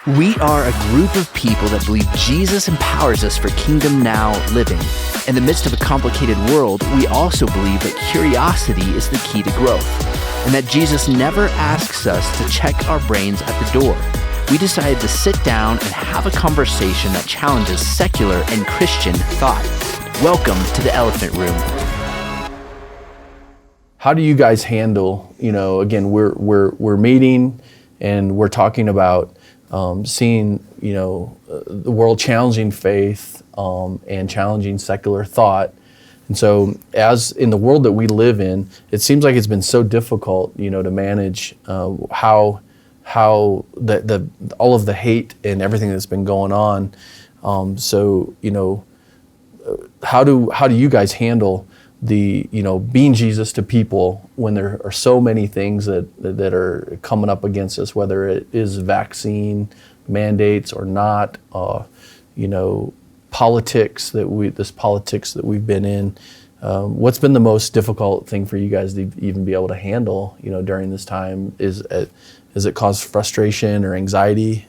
We are a group of people that believe Jesus empowers us for kingdom now living. In the midst of a complicated world, we also believe that curiosity is the key to growth, and that Jesus never asks us to check our brains at the door. We decided to sit down and have a conversation that challenges secular and Christian thought. Welcome to the Elephant Room. How do you guys handle, again, we're meeting and we're talking about seeing, the world challenging faith and challenging secular thought. And so as in the world that we live in, it seems like it's been so difficult, to manage how all of the hate and everything that's been going on. How do you guys handle the, being Jesus to people when there are so many things that are coming up against us, whether it is vaccine mandates or not, politics that we've been in. What's been the most difficult thing for you guys to even be able to handle, during this time? Is it cause frustration or anxiety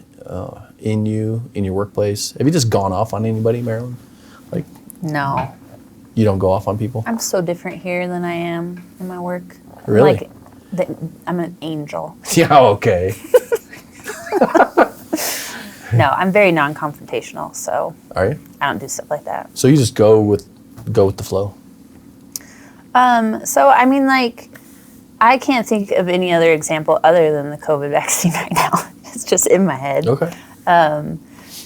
in your workplace? Have you just gone off on anybody, Marilyn? No. You don't go off on people? I'm so different here than I am in my work. Really? I'm an angel. Yeah, okay. No, I'm very non-confrontational, so Are you? I don't do stuff like that. So you just go with the flow? I can't think of any other example other than the COVID vaccine right now. It's just in my head. Okay.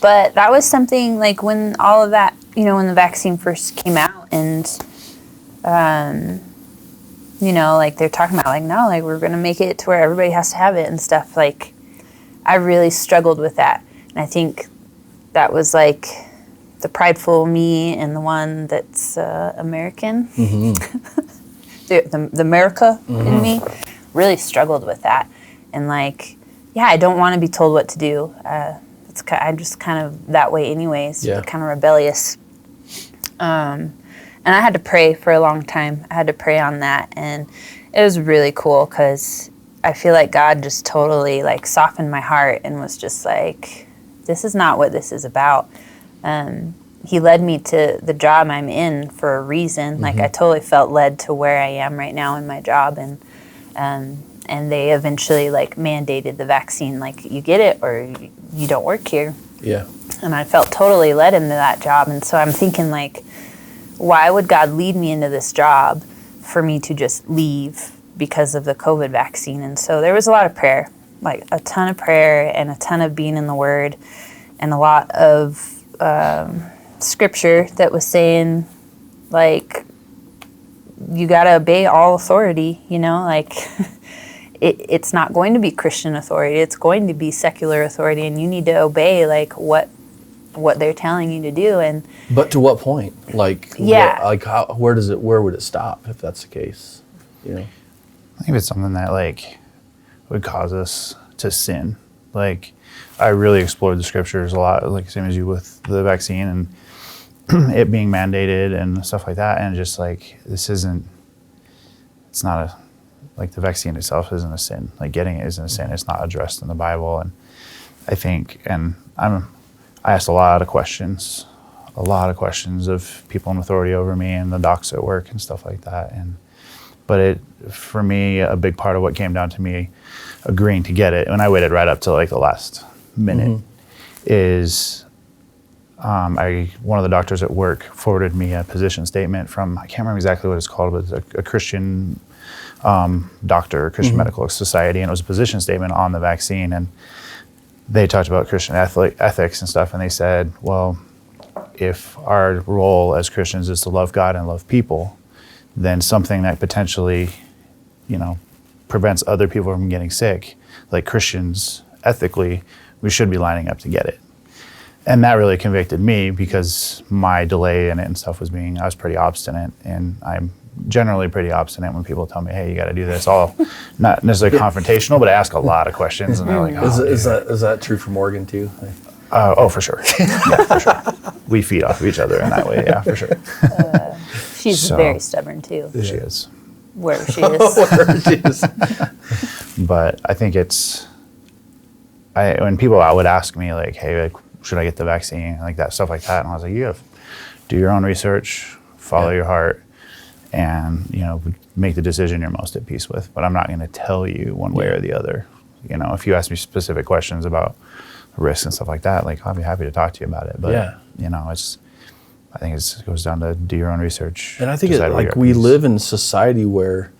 But that was something when all of that, when the vaccine first came out and, they're talking about no, we're going to make it to where everybody has to have it and stuff. I really struggled with that. And I think that was the prideful me and the one that's American, the America in me really struggled with that. And I don't want to be told what to do. I'm just kind of that way anyways, kind of rebellious. And I had to pray for a long time. I had to pray on that. And it was really cool because I feel like God just totally softened my heart and was just this is not what this is about. He led me to the job I'm in for a reason. I totally felt led to where I am right now in my job. And they eventually mandated the vaccine, you get it or you don't work here. Yeah. And I felt totally led into that job. And so I'm thinking why would God lead me into this job for me to just leave because of the COVID vaccine? And so there was a lot of prayer, a ton of prayer and a ton of being in the Word and a lot of scripture that was saying you got to obey all authority, It's not going to be Christian authority. It's going to be secular authority, and you need to obey what they're telling you to do. But to what point? Where would it stop if that's the case? I think it's something that would cause us to sin. I really explored the scriptures a lot, same as you with the vaccine and it being mandated and stuff like that, and just it's not the vaccine itself isn't a sin. Getting it isn't a sin. It's not addressed in the Bible. And I think, I asked a lot of questions of people in authority over me and the docs at work and stuff like that. But for me, a big part of what came down to me agreeing to get it, and I waited right up to the last minute, is one of the doctors at work forwarded me a position statement from, I can't remember exactly what it's called, but it's a Christian doctor, Christian Medical Society, and it was a position statement on the vaccine, and they talked about Christian ethics and stuff, and they said, well, if our role as Christians is to love God and love people, then something that potentially, prevents other people from getting sick, Christians, ethically, we should be lining up to get it. And that really convicted me because my delay in it and stuff I was pretty obstinate, and I'm generally pretty obstinate when people tell me, hey, you got to do this. All not necessarily confrontational, but I ask a lot of questions, and they're like, oh, is that true for Morgan too? Oh, for sure. Yeah, for sure. We feed off of each other in that way. Yeah, for sure. She's very stubborn too. She is. Wherever she is. Wherever she is. But I think it's when people would ask me like, hey, like, should I get the vaccine, like that stuff like that, and I was like, you have to do your own research, follow your heart, and make the decision you're most at peace with. But I'm not going to tell you one way or the other. If you ask me specific questions about risks and stuff like that, like I'll be happy to talk to you about it. But I think it goes down to do your own research. And I think we live in a society where,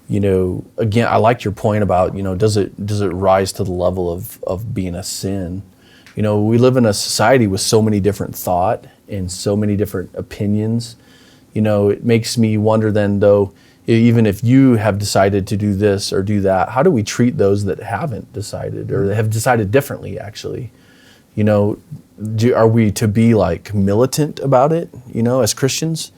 again, I like your point about, does it rise to the level of being a sin? We live in a society with so many different thought and so many different opinions. It makes me wonder then, though, even if you have decided to do this or do that, how do we treat those that haven't decided or have decided differently, actually? Are we to be like militant about it, as Christians?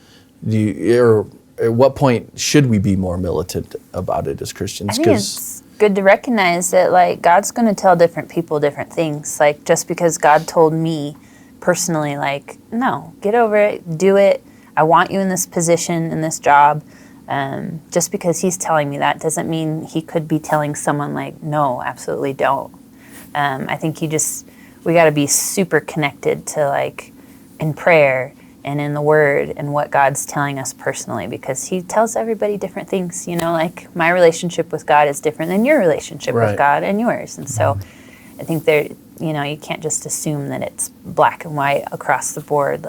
Or at what point should we be more militant about it as Christians? I think it's good to recognize that like God's going to tell different people different things. Like just because God told me personally, like, no, get over it, do it. I want you in this position, in this job. Just because he's telling me that doesn't mean he could be telling someone like, no, absolutely don't. I think we got to be super connected to like in prayer and in the word and what God's telling us personally, because he tells everybody different things, like my relationship with God is different than your relationship with God and yours. And so I think you can't just assume that it's black and white across the board.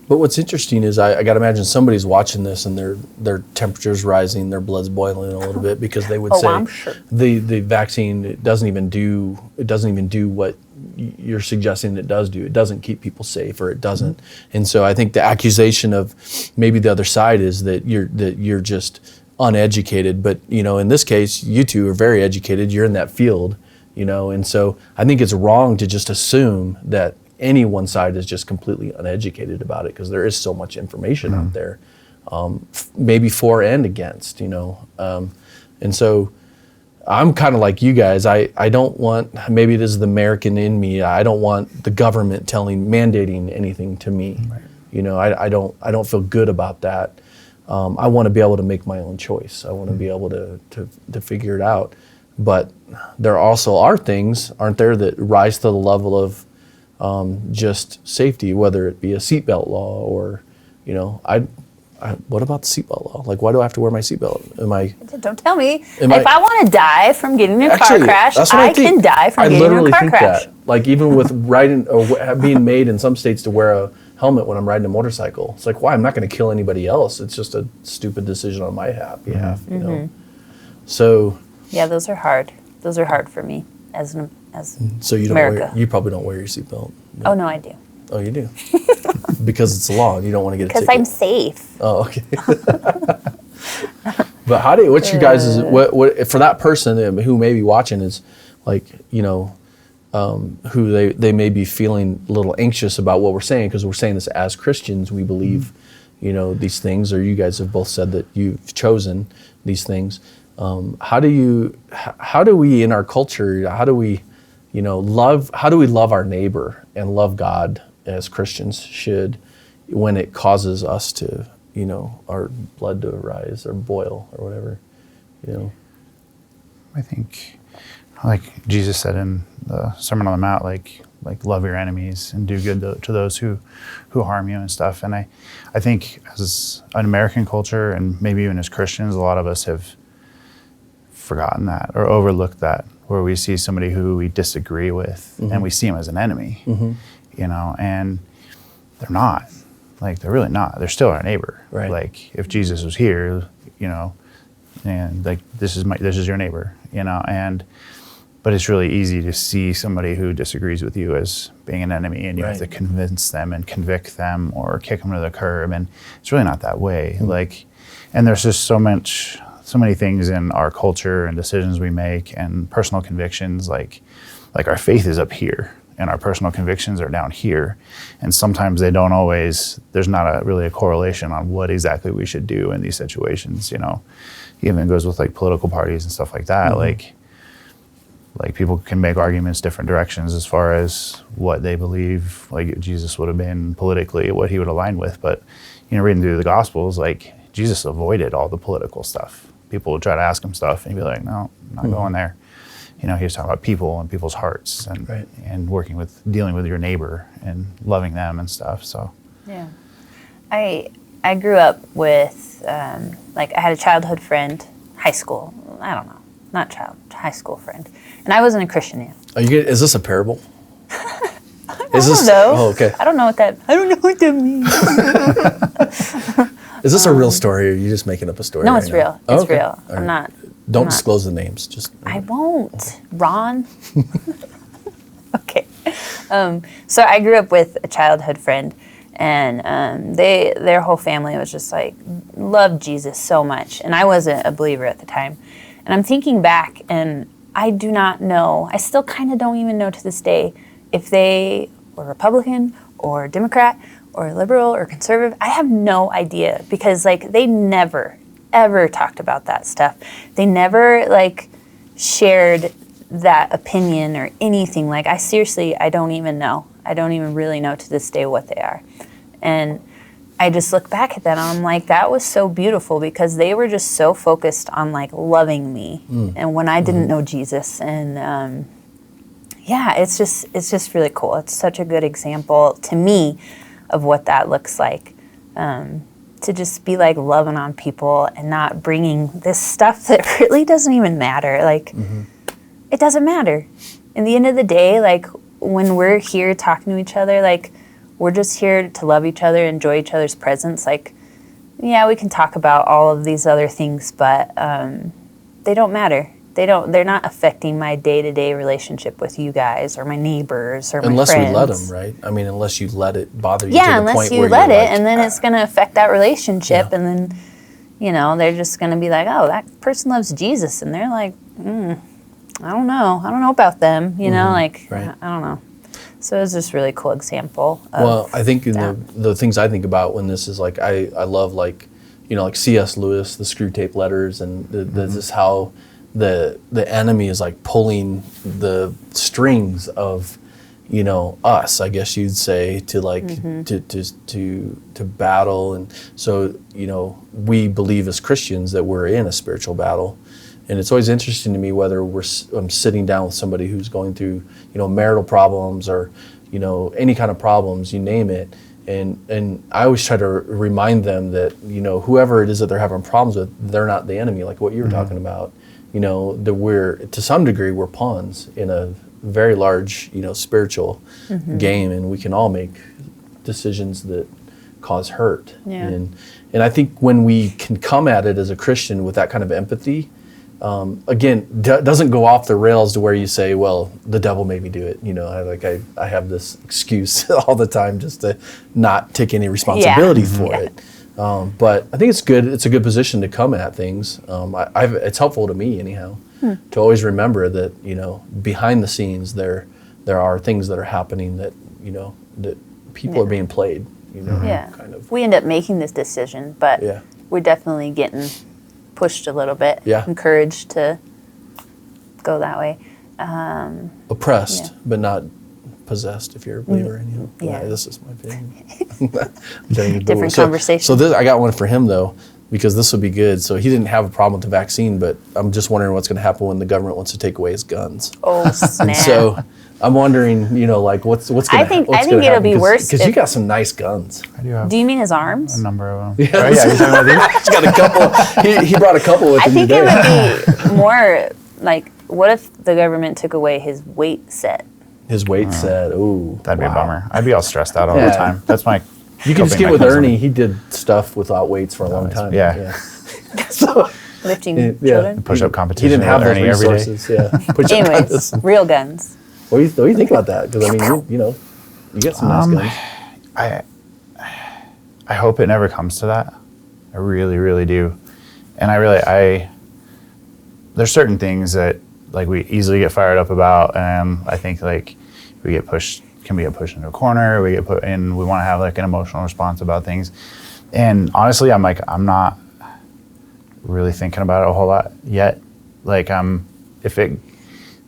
But what's interesting is I got to imagine somebody's watching this and their temperature's rising, their blood's boiling a little bit, because they would say I'm sure. the vaccine it doesn't even do what you're suggesting it does do. It doesn't keep people safe, or it doesn't. And so I think the accusation of maybe the other side is that you're just uneducated. But in this case, you two are very educated. You're in that field, and so I think it's wrong to just assume that any one side is just completely uneducated about it, because there is so much information out there, maybe for and against, and so I'm kind of like you guys. I don't want, maybe it is the American in me, I don't want the government mandating anything to me. I don't feel good about that. I want to be able to make my own choice. I want to be able to figure it out. But there also are things, aren't there, that rise to the level of just safety, whether it be a seatbelt law or, what about the seatbelt law? Like, why do I have to wear my seatbelt? Don't tell me. If I want to die from getting in a car crash, I can die from getting in a car crash. That. Like, even with riding or being made in some states to wear a helmet when I'm riding a motorcycle, it's like, why? I'm not going to kill anybody else. It's just a stupid decision on my behalf. So. Yeah, those are hard. Those are hard for me as so you America. You probably don't wear your seatbelt. No. Oh no, I do. Oh, you do? Because it's a law and you don't want to get a ticket. Because I'm safe. Oh, okay. But what's your guys' what for that person who may be watching is like, who they may be feeling a little anxious about what we're saying, because we're saying this as Christians. We believe, these things, or you guys have both said that you've chosen these things. How do we in our culture, how do we love our neighbor and love God as Christians should, when it causes us to, our blood to rise or boil or whatever, I think, like Jesus said in the Sermon on the Mount, like love your enemies and do good to those who harm you and stuff. And I think as an American culture, and maybe even as Christians, a lot of us have forgotten that or overlooked that, where we see somebody who we disagree with and we see them as an enemy, and they're not. Like, they're really not. They're still our neighbor. Right. Like, if Jesus was here, and like, this is your neighbor, but it's really easy to see somebody who disagrees with you as being an enemy, and you have to convince them and convict them or kick them to the curb, and it's really not that way. Like, and there's just so many things in our culture and decisions we make and personal convictions, like our faith is up here and our personal convictions are down here. And sometimes they don't always, there's not really a correlation on what exactly we should do in these situations, Even goes with like political parties and stuff like that. Like people can make arguments different directions as far as what they believe, like Jesus would have been politically, what he would align with. But, reading through the Gospels, like Jesus avoided all the political stuff. People would try to ask him stuff and he'd be like, no, I'm not going there. he was talking about people and people's hearts and Right. and dealing with your neighbor and loving them and stuff. So Yeah. I grew up with, I had a childhood friend, high school, I don't know, high school friend. And I wasn't a Christian yet. Is this a parable? I don't know. Oh, okay. I don't know what that means. Is this a real story, or are you just making up a story? No, right it's now? real. Oh, It's okay. real. All I'm right. not. Don't disclose the names. Just I won't. Ron. Okay. So I grew up with a childhood friend, and their whole family was just like, loved Jesus so much. And I wasn't a believer at the time. And I'm thinking back, and I do not know, I still kind of don't even know to this day if they were Republican or Democrat or liberal or conservative. I have no idea, because they never, ever talked about that stuff. They never shared that opinion or anything. I don't even know. I don't even really know to this day what they are. And I just look back at that and I'm like, that was so beautiful, because they were just so focused on loving me. And when I didn't know Jesus, and it's just really cool. It's such a good example to me of what that looks like. To just be loving on people and not bringing this stuff that really doesn't even matter. It doesn't matter. In the end of the day, when we're here talking to each other, we're just here to love each other, enjoy each other's presence. We can talk about all of these other things, but they don't matter. They're not affecting my day-to-day relationship with you guys or my neighbors or my friends. Unless we let them, right? I mean, unless you let it bother you to the unless point you where let you're it, and then it's going to affect that relationship, Yeah. and then, they're just going to be like, oh, that person loves Jesus, and they're like, I don't know about them, Right. I don't know. So it was just a really cool example of Well, I think that. the things I think about when this is I love C.S. Lewis, the Screw Tape Letters, and this is how the enemy is pulling the strings of us, I guess you'd say, to battle. And so we believe as Christians that we're in a spiritual battle. And it's always interesting to me whether I'm sitting down with somebody who's going through, marital problems or, any kind of problems, you name it. And I always try to remind them that, whoever it is that they're having problems with, they're not the enemy, like what you were talking about. That we're, to some degree, we're pawns in a very large, spiritual game, and we can all make decisions that cause hurt. Yeah. And I think when we can come at it as a Christian with that kind of empathy, again, doesn't go off the rails to where you say, well, the devil made me do it. I have this excuse all the time just to not take any responsibility for it. But I think it's good. It's a good position to come at things. It's helpful to me anyhow, to always remember that, behind the scenes there are things that are happening that, that people are being played, kind of. We end up making this decision, but we're definitely getting pushed a little bit, encouraged to go that way. Oppressed, but not possessed, if you're a believer. This is my opinion. Different conversation. So this, I got one for him though, because this would be good. So he didn't have a problem with the vaccine, but I'm just wondering what's going to happen when the government wants to take away his guns. Oh snap! And so I'm wondering, what's going to happen? I think it'll be worse because you got some nice guns. I do have Do you mean his arms? a number of them. Yeah, You're talking about these? He's got a couple. He brought a couple with I him think today. it would be more what if the government took away his weight set? His weight said, "Ooh, That'd be a wow." bummer. I'd be all stressed out all Yeah. the time. That's my. You can just coping get with mechanism. Ernie. He did stuff without weights for a long time. Yeah. So Lifting yeah. children? Push-up he competition. didn't have with those Ernie every day. resources. Yeah. Push-up Anyways, contest. real guns. What do you think about that? Because I mean, you got some nice guns. I hope it never comes to that. I really, really do. And there's certain things that we easily get fired up about, and I think we get pushed into a corner, we get put in, we want to have an emotional response about things. And honestly, I'm not really thinking about it a whole lot yet.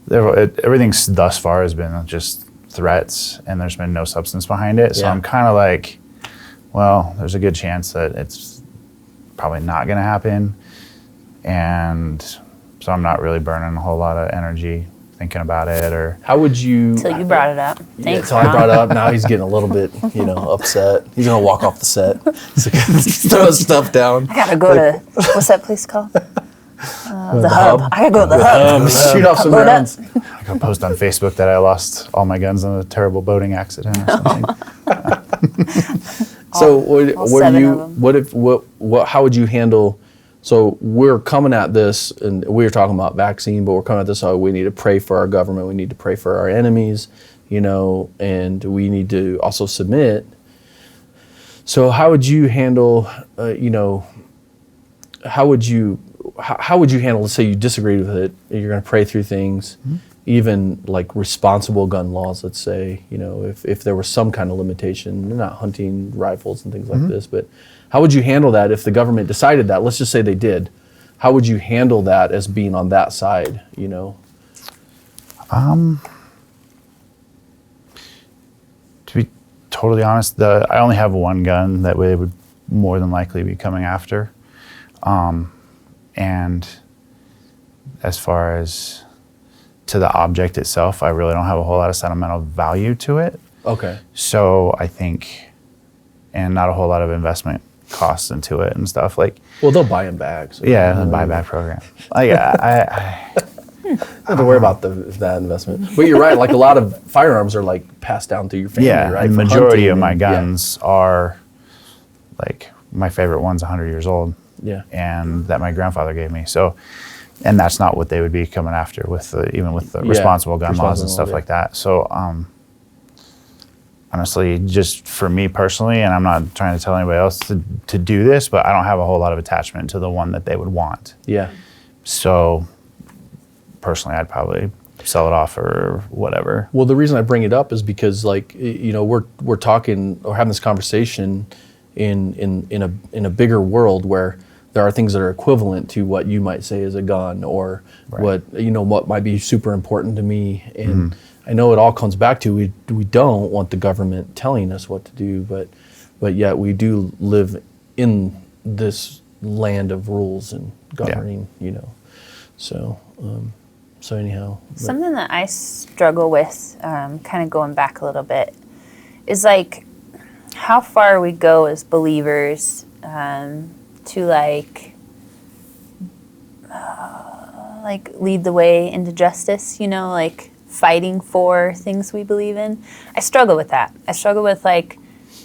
Everything thus far has been just threats, and there's been no substance behind it. So Yeah. I'm kind of well, there's a good chance that it's probably not going to happen. And so I'm not really burning a whole lot of energy thinking about it, or how would you? Until you brought it up. Thanks. Until I brought it up. Now he's getting a little bit, upset. He's gonna walk off the set. He's like, throw his stuff down. I gotta go to what's that place called? The Hub. I gotta go to the Hub. Shoot off some rounds. I got a post on Facebook that I lost all my guns in a terrible boating accident or something. So how would you handle? So we're coming at this, and we were talking about vaccine, but we're coming at this. So we need to pray for our government. We need to pray for our enemies, and we need to also submit. So how would you handle? How would you handle? Let's say you disagreed with it. You're going to pray through things, even like responsible gun laws. Let's say if there was some kind of limitation, not hunting rifles and things like this, but how would you handle that if the government decided that? Let's just say they did. How would you handle that as being on that side? To be totally honest, I only have one gun that they would more than likely be coming after. And as far as to the object itself, I really don't have a whole lot of sentimental value to it. Okay. So I think, and not a whole lot of investment costs into it and stuff. Well, they'll buy them back. So yeah, the buyback program. I don't have to worry about that investment. But you're right. Like a lot of firearms are like passed down through your family, right? The majority of my guns are like my favorite one's 100 years old. Yeah. And that my grandfather gave me. So, and that's not what they would be coming after even with the responsible gun laws and stuff like that. So, honestly, just for me personally, and I'm not trying to tell anybody else to do this, but I don't have a whole lot of attachment to the one that they would want. Yeah. So, personally, I'd probably sell it off or whatever. Well, the reason I bring it up is because, we're talking or having this conversation in a bigger world where there are things that are equivalent to what you might say is a gun, or what might be super important to me. And I know it all comes back to we don't want the government telling us what to do, but yet we do live in this land of rules and governing. So anyhow, something that I struggle with, kind of going back a little bit, is like how far we go as believers to lead the way into justice, fighting for things we believe in. I struggle with that. I struggle with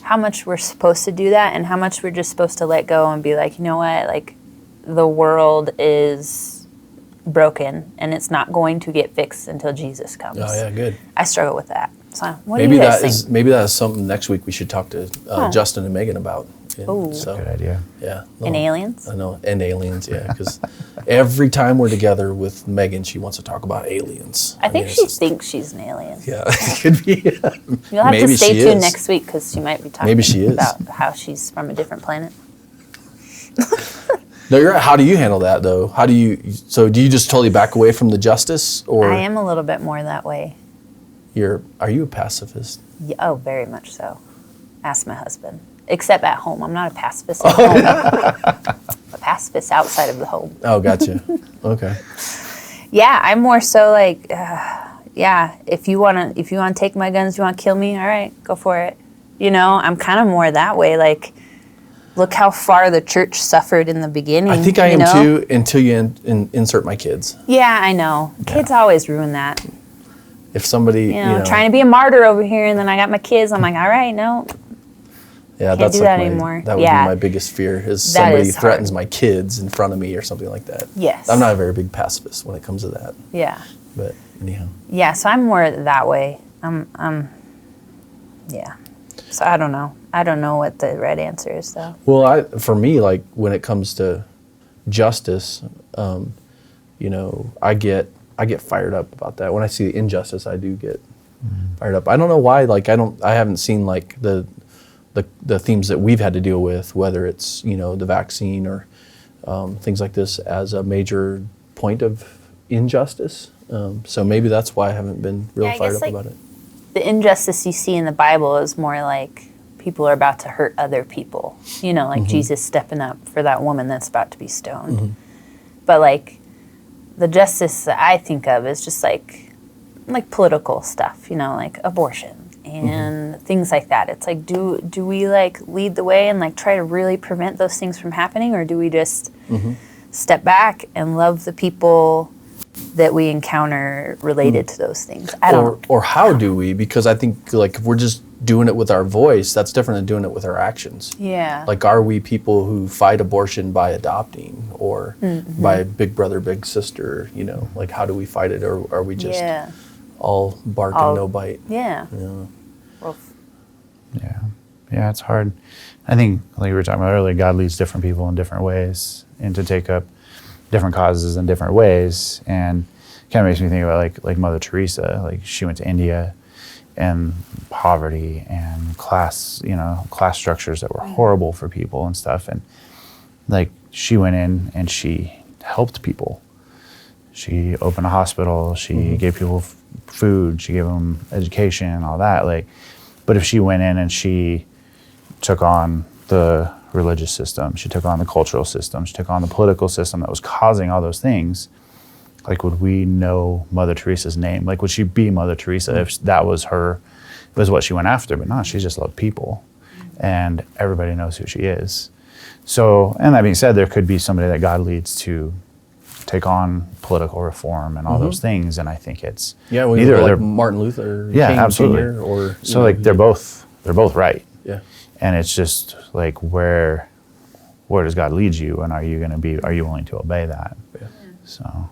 how much we're supposed to do that and how much we're just supposed to let go and be like, you know what, the world is broken and it's not going to get fixed until Jesus comes. Oh yeah, good. I struggle with that. So what do you guys think? Maybe that is something next week we should talk to Justin and Megan about. Oh, good idea. Yeah. And aliens? I know, and aliens, yeah. Because every time we're together with Megan, she wants to talk about aliens. I think she thinks she's an alien. Yeah, it could be. You'll have to stay tuned next week because she might be talking about how she's from a different planet. No, you're right. How do you handle that, though? Do you just totally back away from the justice? Or I am a little bit more that way. Are you a pacifist? Yeah, oh, very much so. Ask my husband. Except at home. I'm not a pacifist at home. A pacifist outside of the home. Oh, gotcha. Okay. Yeah, I'm more so if you want to take my guns, you want to kill me, all right, go for it. I'm kind of more that way. Look how far the church suffered in the beginning. I think I am too, until you insert my kids. Yeah, I know. Kids always ruin that. If somebody, trying to be a martyr over here, and then I got my kids, I'm like, all right, no. Yeah, Can't do that anymore. That would be my biggest fear, is somebody threatens my kids in front of me or something like that. Yes. I'm not a very big pacifist when it comes to that. Yeah. But anyhow. Yeah, so I'm more that way. Yeah. So I don't know. I don't know what the right answer is, though. Well, for me, when it comes to justice, I get fired up about that. When I see the injustice, I do get fired up. I don't know why. I haven't seen the themes that we've had to deal with, whether it's the vaccine or things like this, as a major point of injustice. So maybe that's why I haven't been real fired up about it. The injustice you see in the Bible is more like people are about to hurt other people. Jesus stepping up for that woman that's about to be stoned. But the justice that I think of is just like political stuff, you know, like abortion and things like that. It's like, do we like lead the way and like try to really prevent those things from happening, or do we just step back and love the people that we encounter related to those things? I don't know. Or how do we? Because I think like if we're just doing it with our voice, that's different than doing it with our actions. Yeah. Like, are we people who fight abortion by adopting, or by big brother, big sister, you know, like how do we fight it? Or are we just all bark and no bite? Yeah. Well, yeah, it's hard. I think, like we were talking about earlier, God leads different people in different ways and to take up different causes in different ways. And it kind of makes me think about like Mother Teresa. Like, she went to India, and poverty and class structures that were horrible for people and stuff. And like, she went in and she helped people. She opened a hospital. She gave people food. She gave them education, all that. Like, but if she went in and she took on the religious system, she took on the cultural system, she took on the political system that was causing all those things, like, would we know Mother Teresa's name? Like, would she be Mother Teresa if that was what she went after? But no, she just loved people, and everybody knows who she is. So, and that being said, there could be somebody that God leads to take on political reform and all those things, and I think it's either like Martin Luther, King absolutely, Jr., or so like they're both right, and it's just like where does God lead you, and are you willing to obey that? So.